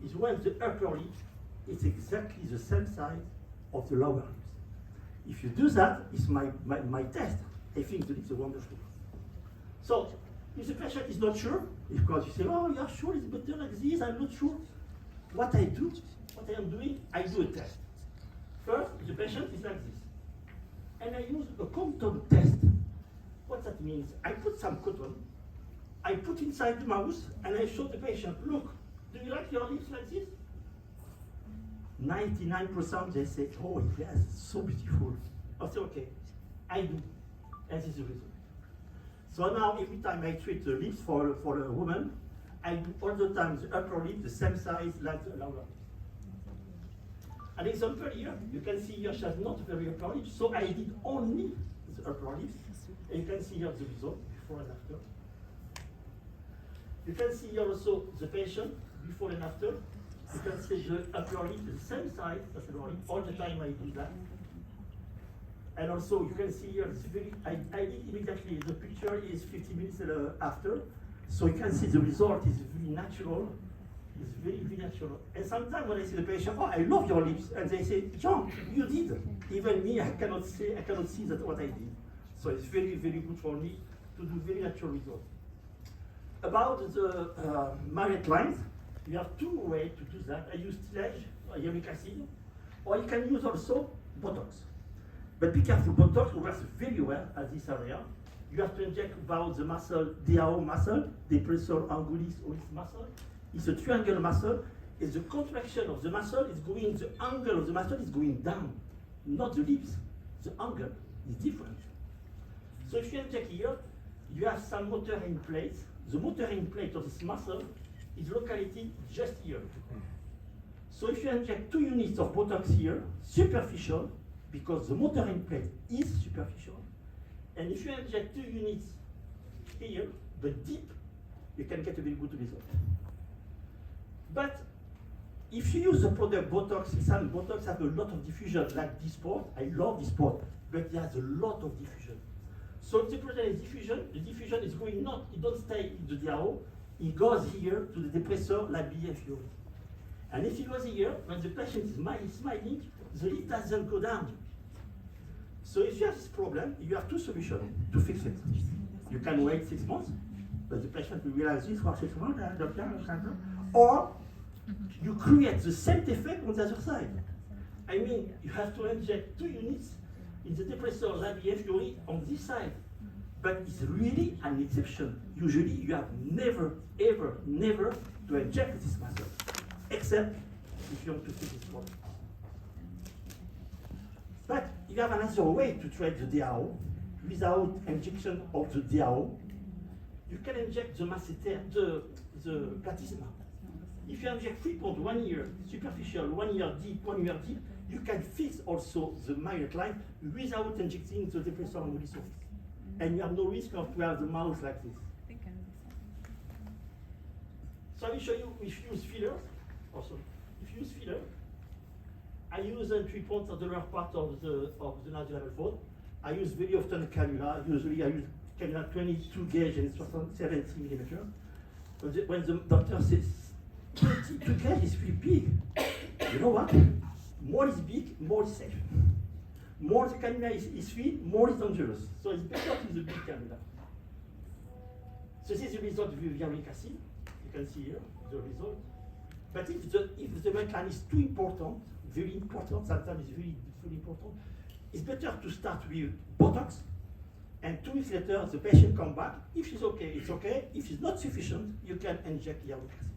is when the upper lip is exactly the same size of the lower lips. If you do that, it's my test. I think that it's wonderful. So, if the patient is not sure, of course you say, oh, you're sure it's better like this, I'm not sure. What I do, what I am doing, I do a test. First, the patient is like this. And I use a cotton test. What that means, I put some cotton, I put inside the mouth, and I show the patient, look, do you like your lips like this? 99% they say, oh yes, so beautiful. I say, okay, I do. And this is the result. So now every time I treat the lips for a woman, I do all the time the upper lip the same size like the lower lip. An example here, you can see here she has not very upper lips, so I did only the upper lips. And you can see here the result before and after. You can see here also the patient before and after. You can see the upper lip the same size as the lower lip. All the time I do that. And also you can see here, I did immediately, the picture is 50 minutes after. So you can see the result is very natural. It's very, very natural. And sometimes when I see the patient, oh, I love your lips. And they say, Jean, you did. Even me, I cannot see that what I did. So it's very, very good for me to do very natural results. About the married lines, you have two ways to do that. I use tillage, hyaluronic acid, or you can use also Botox. But be careful, Botox works very well at this area. You have to inject about the muscle, DAO muscle, depressor angulis olis muscle. It's a triangle muscle. It's the contraction of the muscle is going, the angle of the muscle is going down, not the lips. The angle is different. So if you inject here, you have some motoring plates. The motoring plate of this muscle is located just here. So if you inject 2 units of Botox here, superficial, because the motoring plate is superficial, and if you inject 2 units here, but deep, you can get a very good result. But if you use the product Botox, some Botox have a lot of diffusion, like this part. I love this part, but it has a lot of diffusion. So if the product is diffusion, the diffusion is going not, it don't stay in the DAO, it goes here to the depressor labia inferior. And if it goes here, when the patient is smiling, the lip doesn't go down. So if you have this problem, you have 2 solutions to fix it. You can wait 6 months, but the patient will realize this for 6 months, or you create the same effect on the other side. I mean, you have to inject 2 units in the depressor labia inferior on this side. But it's really an exception. Usually you have never, ever, never to inject this muscle, except if you want to fix this problem. But you have another way to treat the DAO without injection of the DAO. You can inject the masseter, the platysma. If you inject 3.1 year superficial, 1 year deep, 1 year deep, you can fix also the mild line without injecting the depressor angulis olis. And you have no risk of to have the mouth like this. So I will show you if you use fillers. Also, if you use filler, I use entry points at the lower part of the nasal fold. I use very often cannula. Usually I use cannula 22 gauge and 70 millimeter. When the doctor says 22 gauge is pretty big, you know what? More is big, more is safe. More the cannula is thin, more is dangerous. So it's better to use a big cannula. So this is the result of hyaluronic acid. You can see here the result. But if the mechanism is too important, very important, sometimes it's very important, it's better to start with Botox, and 2 weeks later the patient comes back. If she's okay, it's okay. If it's not sufficient, you can inject hyaluronic acid.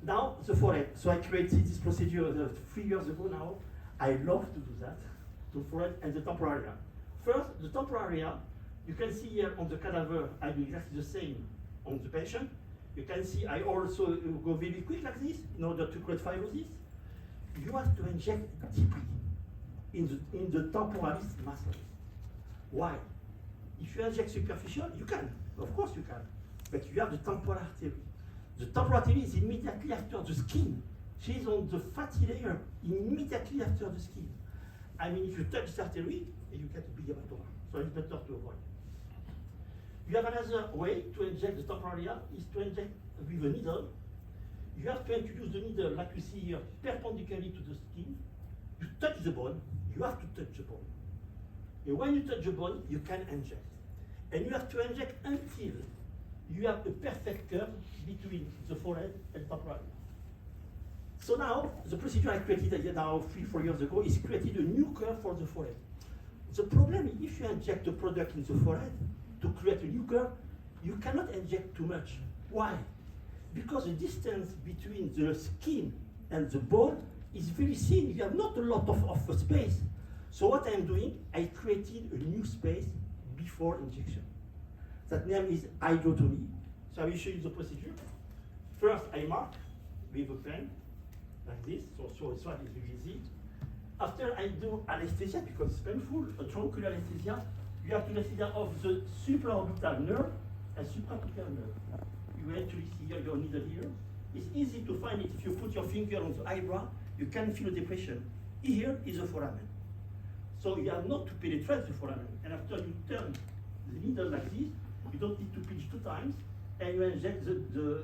Now the forehead. So I created this procedure 3 years ago now. I love to do that, to forehead and the temporal area. First, the temporal area, you can see here on the cadaver, I do exactly the same on the patient. You can see I also go very quick like this in order to create fibrosis. You have to inject deeply in the temporalis muscle. Why? If you inject superficial, you can, of course you can, but you have the temporal artery. The temporal artery is immediately after the skin. She is on the fatty layer immediately after the skin. I mean, if you touch this artery, you get a big hematoma. So it's better to avoid. You have another way to inject the temporal area is to inject with a needle. You have to introduce the needle, like you see here, perpendicularly to the skin. You touch the bone, you have to touch the bone. And when you touch the bone, you can inject. And you have to inject until you have a perfect curve between the forehead and temporal. So now, the procedure I created now 3-4 years ago is created a new curve for the forehead. The problem is if you inject the product in the forehead to create a new curve, you cannot inject too much. Why? Because the distance between the skin and the bone is very thin. You have not a lot of space. So what I'm doing, I created a new space before injection. That name is hydrotomy. So I will show you the procedure. First, I mark with a pen, like this. So this one is very easy. After I do anesthesia, because it's painful, a truncular anesthesia, you have to anesthesia of the supraorbital nerve and suprapubic nerve. You actually see here your needle here. It's easy to find it. If you put your finger on the eyebrow, you can feel a depression. Here is a foramen. So you have not to penetrate the foramen. And after you turn the needle like this, you don't need to pinch 2 times, and you inject the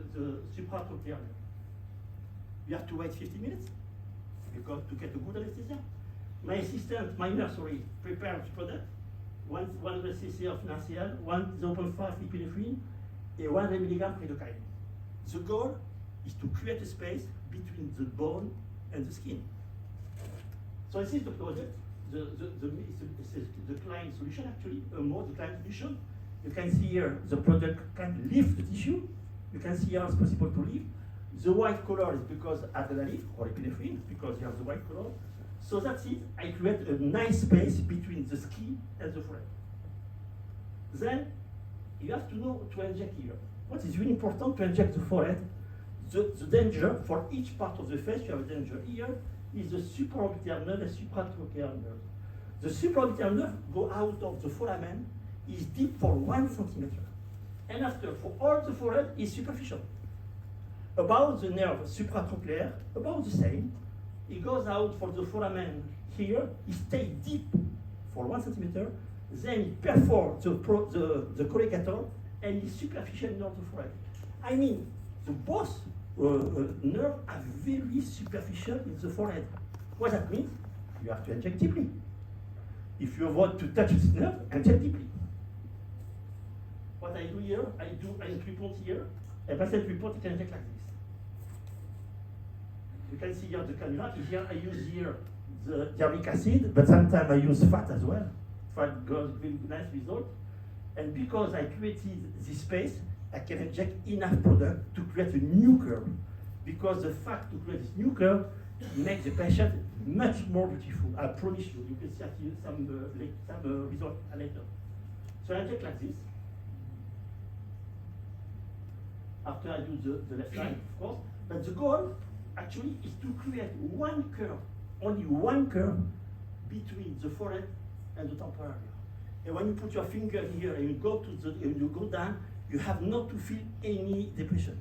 supratrochlear nerve. You have to wait 50 minutes because to get a good anesthesia. My nurse, prepares the product. 100 cc of NaCl, 0.5 epinephrine, and 100 milligram lidocaine. The goal is to create a space between the bone and the skin. So this is the product, the client solution actually, the client solution. You can see here the product can lift the tissue. You can see how it's possible to lift. The white color is because adrenaline or epinephrine, because you have the white color. So that's it. I create a nice space between the skin and the forehead. Then you have to know to inject here. What is really important to inject the forehead? The danger for each part of the face, you have a danger here, is the supraorbital nerve and supratrochlear nerve. The supraorbital nerve go out of the foramen, is deep for 1 centimeter. And after, for all the forehead, is superficial. About the nerve supratrochlear, about the same. It goes out for the foramen here, it stays deep for 1 centimeter, then it perforates the colligator and is superficial near the forehead. I mean, the both nerves are very superficial in the forehead. What that means? You have to inject deeply. If you want to touch this nerve, inject deeply. What I do here, I report here, and patient report, you can inject like this. You can see here the cannula. Here I use here the diarylic acid, but sometimes I use fat as well. Fat gives very nice result. And because I created this space, I can inject enough product to create a new curve. Because the fact to create this new curve makes the patient much more beautiful. I promise you. You can see some result later. So I inject like this. After I do the left side, of course. But the goal actually is to create one curve, only one curve between the forehead and the temporal area. And when you put your finger here and you go and you go down, you have not to feel any depression.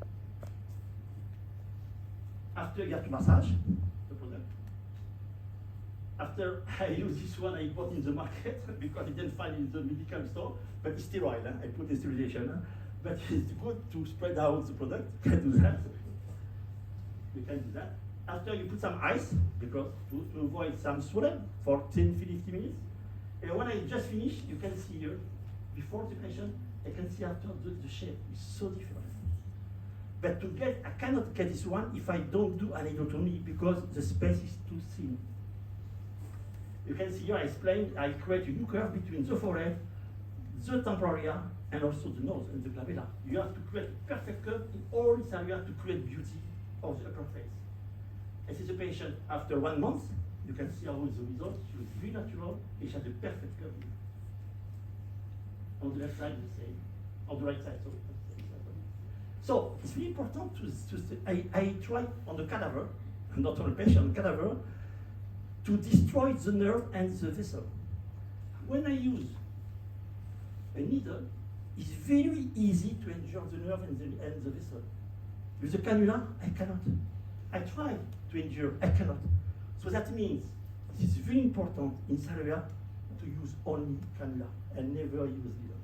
After you have to massage the product. After I use this one I bought in the market because I didn't find it in the medical store, but it's sterile. I put in sterilization. But it's good to spread out the product. You can do that. You can do that. After you put some ice, because to avoid some swelling for 10-15 minutes. And when I just finish, you can see here, before the patient, I can see after the shape is so different. But I cannot get this one if I don't do an hydrotomy because the space is too thin. You can see here, I create a new curve between the forehead, the temporal area, and also the nose and the glabella. You have to create a perfect curve in all this area to create beauty of the upper face. This is a patient after 1 month. You can see how is the result. She was very natural. She had a perfect curve. On the left side, the same. On the right side, sorry. So it's very important I try on the cadaver, not on the patient, on the cadaver, to destroy the nerve and the vessel. When I use a needle, it's very easy to injure the nerve and the vessel. With the cannula, I cannot. I try to injure, I cannot. So that means it is very important in this area to use only cannula and never use needle.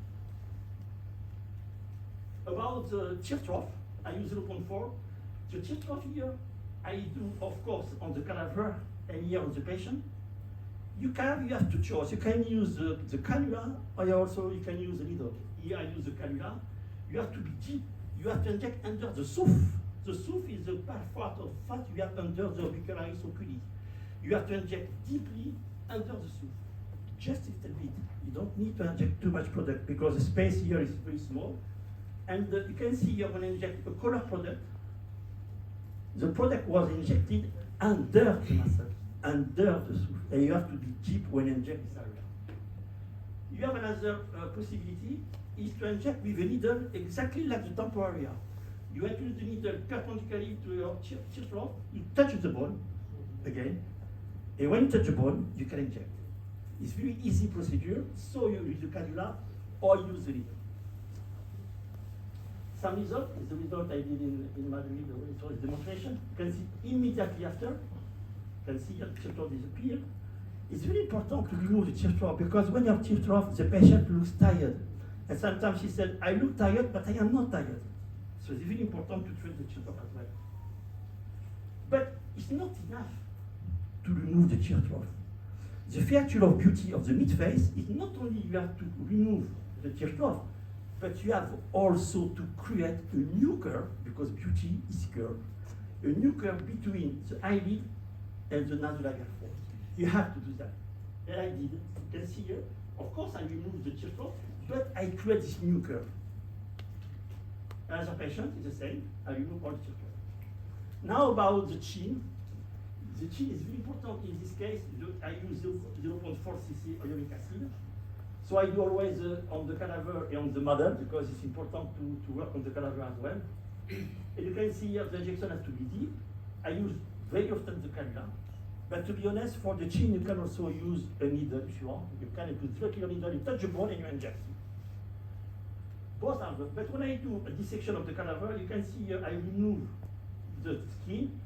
About the tear trough, I use 0.4. The teardrop here, I do, of course, on the cadaver and here on the patient. You have to choose. You can use the cannula, or you can use the needle. Here I use the cannula. You have to be deep. You have to inject under the souffle. The souffle is the part of fat you have under the orbicularis oculi. You have to inject deeply under the souffle. Just a little bit. You don't need to inject too much product because the space here is very small. And you can see you're going to inject a color product. The product was injected under the muscle, under the souffle. And you have to be deep when you inject this area. You have another possibility, is to inject with a needle exactly like the temporal area. You introduce the needle perpendicularly to your teardrop, you touch the bone, again, and when you touch the bone, you can inject. It's very easy procedure, so you use the cannula or use the needle. Some result is the result I did in Madrid, it was a demonstration. You can see immediately after, you can see your teardrop disappear. It's very important to remove the teardrop because when you have teardrop, the patient looks tired. And sometimes she said, I look tired, but I am not tired. So it's very important to treat the teardrop as well. But it's not enough to remove the teardrop. The feature of beauty of the mid-face is not only you have to remove the teardrop, but you have also to create a new curve, because beauty is curve, a new curve between the eyelid and the nasolabial fold. You have to do that. And I did. You can see here, of course I removed the teardrop, but I create this new curve. Another patient is the same, I remove all the teardrop. Now about the chin. The chin is very important in this case. I use 0.4 cc ionic acid. So I do always on the cadaver and on the model because it's important to work on the cadaver as well. And you can see here the injection has to be deep. I use very often the cannula. But to be honest, for the chin, you can also use a needle if you want. You can put directly your needle, you touch the bone and you inject. Both are good. But when I do a dissection of the cadaver, you can see here I remove the skin.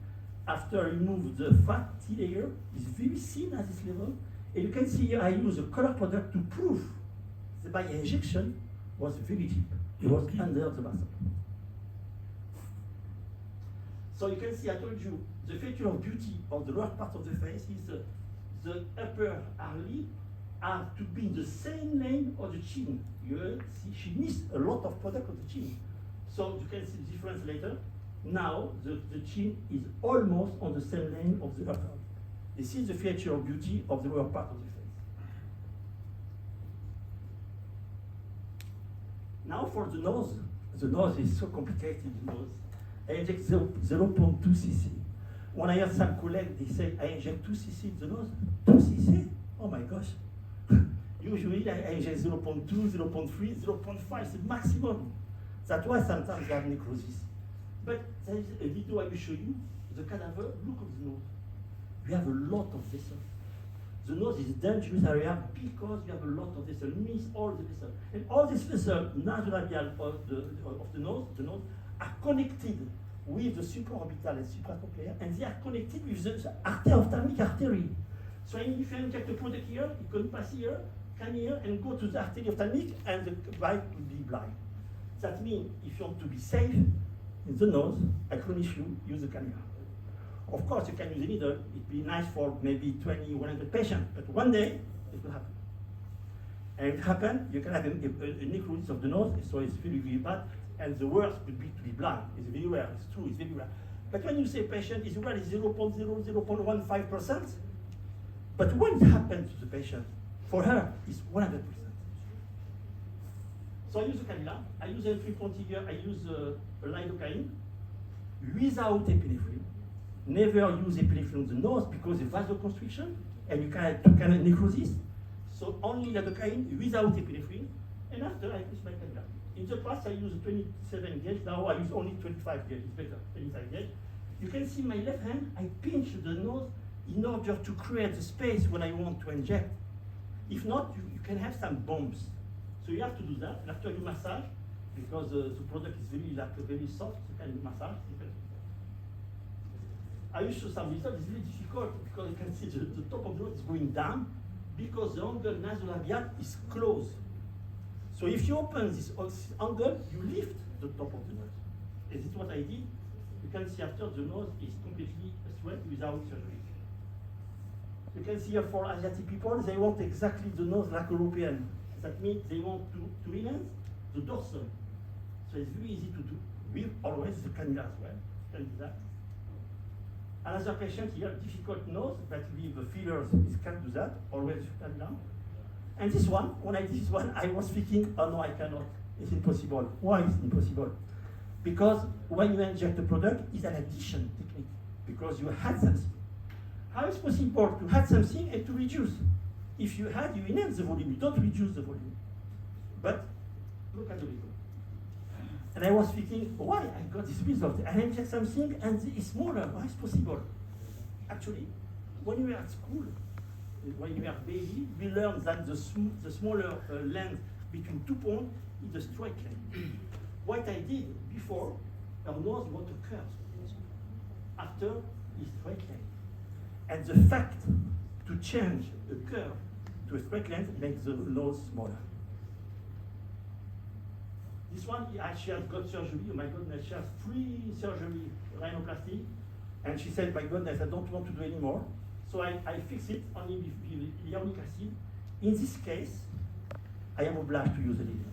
After I remove the fatty layer, it's very thin at this level. And you can see here I use a color product to prove that my injection was very deep. It was under the muscle. So you can see, I told you, the feature of beauty of the lower part of the face is the upper eyelid are to be in the same lane of the chin. You see, she missed a lot of product of the chin. So you can see the difference later. Now, the chin is almost on the same lane of the upper. This is the feature of beauty of the lower part of the face. Now for the nose is so complicated, the nose. I inject 0.2 cc. When I have some colleagues, they say, I inject 2 cc in the nose. 2 cc? Oh my gosh. Usually I inject 0.2, 0.3, 0.5 is the maximum. That's why sometimes you have necrosis. But there is a video I will show you, the cadaver, look at the nose. You have a lot of vessels. The nose is a dangerous area because you have a lot of vessels, miss all the vessels. And all these vessels, nasolabial of the nose are connected with the supraorbital and supracochlear, and they are connected with the ophthalmic artery. So if you inject a product here, it can pass here, come here, and go to the artery ophthalmic, and the eye will be blind. That means if you want to be safe in the nose, I promise you, use the cannula. Of course, you can use a needle. It'd be nice for maybe 20, 100 patients, but one day it will happen. And if it happens, you can have a necrosis of the nose, so it's very, very bad. And the worst would be to be blind. It's very rare. It's true. It's very rare. But when you say patient is well, it's 0.15%. But when it happens to the patient, for her, it's 100%. So I use a cannula. I use a 3.0 here. I use a lidocaine without epinephrine. Never use epinephrine on the nose because of vasoconstriction and you can have necrosis. So only lidocaine without epinephrine. And after I use my cannula. In the past I used 27 gauge. Now I use only 25 gauge. It's better, 25 gauge. You can see my left hand. I pinch the nose in order to create the space when I want to inject. If not, you can have some bumps. So you have to do that. And after you massage, because the product is very soft, you can massage. I will show some results. It's very difficult because you can see the top of the nose is going down because the angle nasolabial is closed. So if you open this angle, you lift the top of the nose. And this is what I did. you can see after the nose is completely straight without surgery. You can see here for Asiatic people, they want exactly the nose like European. That means they want to enhance the dorsal. So it's very easy to do with always the cannula as well. You can do that. Another patient here, difficult nose, but with fillers, he can't do that, always cannula. And this one, when I did this one, I was thinking, oh no, I cannot. It's impossible. Why is it impossible? Because when you inject the product, it's an addition technique, because you had something. How is it possible to add something and to reduce? If you add, you enhance the volume, you don't reduce the volume. But look at the result. And I was thinking, why I got this result? I inject something and it's smaller. Why is it possible? Actually, when you were at school, when you were baby, we learned that the smaller length between 2 points is the straight line. What I did before, our nose was a curve. After, is straight line. And the fact to change a curve to a straight line makes the nose smaller. This one, she has got surgery. Oh my goodness, she has 3 surgery rhinoplasty. And she said, my goodness, I don't want to do anymore. So I fix it only with hyaluronic acid. In this case, I am obliged to use a needle.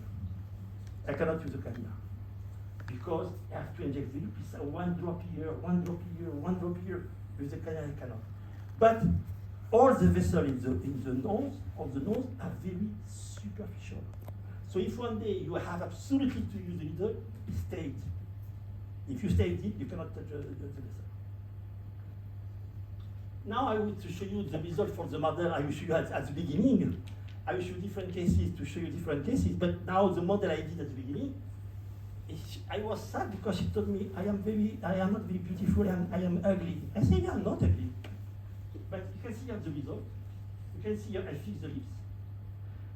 I cannot use a cannula. Because I have to inject the lupus, 1 drop here, 1 drop here, 1 drop here. With the cannula, I cannot. But all the vessels in the nose of the nose are very superficial. So if one day you have absolutely to use the needle, stay deep. If you stay deep, you cannot touch the vessel. Now I will show you the result for the model I will show you at the beginning. I will show you different cases to show you different cases, but now the model I did at the beginning, I was sad because she told me I am not very beautiful and I am ugly. I said, yeah, I'm not ugly. But you can see here the result. You can see here I fix the lips.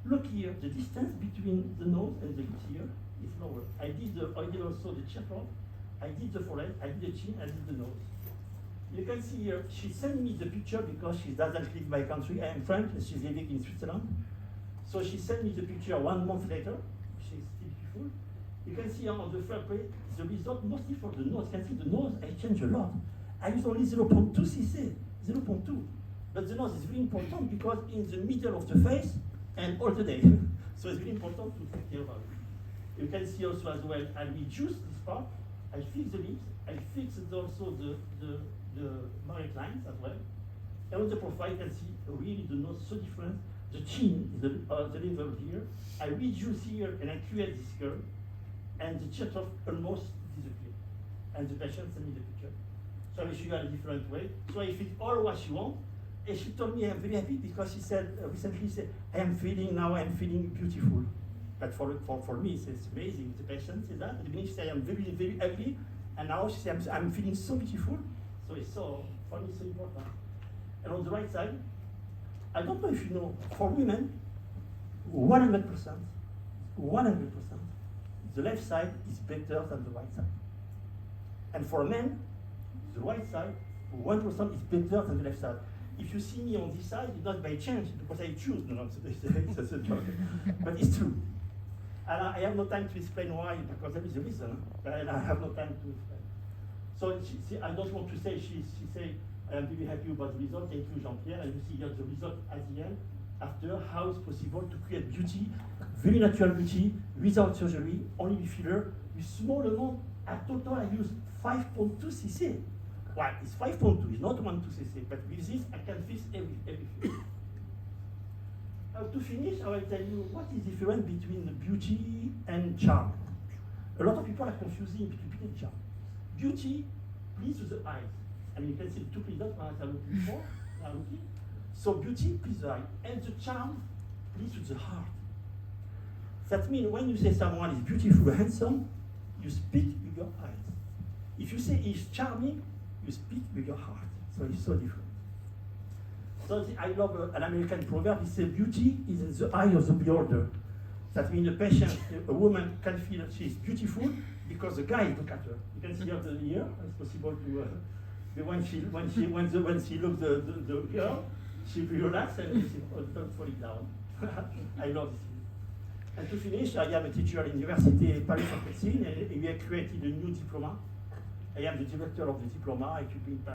Look here, the distance between the nose and the lips here is lower. I did also the cheekbone, I did the forehead, I did the chin, I did the nose. You can see here, she sent me the picture because she doesn't live my country. I am French and she's living in Switzerland. So she sent me the picture 1 month later. She's still beautiful. You can see on the first page, the result mostly for the nose. You can see the nose, I changed a lot. I use only 0.2 cc, 0.2. But the nose is very important because in the middle of the face and all the day. So it's very important to take care about it. You can see also as well, I reduce this part, I fix the lips, I fix also the marriage lines as well. And on the profile, you can see really the nose so different. The chin is the level here. I reduce here and I create this curve, and the teardrop almost disappear. And the patient sent me the picture. So I will show you in a different way. So I fix all what she wants. And she told me I'm very happy because she said recently, I am feeling beautiful. But for me, it's amazing. The patient said that. At the beginning, she said I'm very, very ugly. And now she said I'm feeling so beautiful. So it's so, for me, so important. And on the right side, I don't know if you know, for women, 100%, the left side is better than the right side. And for men, the right side, 1% is better than the left side. If you see me on this side, it's not by chance, because I choose. No, it's a joke. But it's true. And I have no time to explain why, because there is a reason. And I have no time to explain. So I don't want to say, she say, I am very happy about the result. Thank you, Jean-Pierre. And you see here the result at the end, after how it's possible to create beauty, very natural beauty, without surgery, only with filler, with small amount. At total, I use 5.2 cc. Why? It's 5.2, it's not 1.2 cc. But with this, I can fix everything. To finish, I will tell you what is the difference between the beauty and charm. A lot of people are confusing between beauty and charm. Beauty pleases the eyes. I mean, you can see the 2 results I am looking for. So beauty pleases the eye, and the charm pleases the heart. That means when you say someone is beautiful, handsome, you speak with your eyes. If you say he's charming, you speak with your heart. So it's so different. So I love an American proverb. It says beauty is in the eye of the beholder. That means a patient, a woman can feel that she's beautiful because the guy look at her. You can see her the ear. It's possible to. When she looks the girl, she relaxes and she don't fall down. I love this. And to finish, I am a teacher at University Paris Saint-Pétine, and we have created a new diploma. I am the director of the diploma. I keep in touch.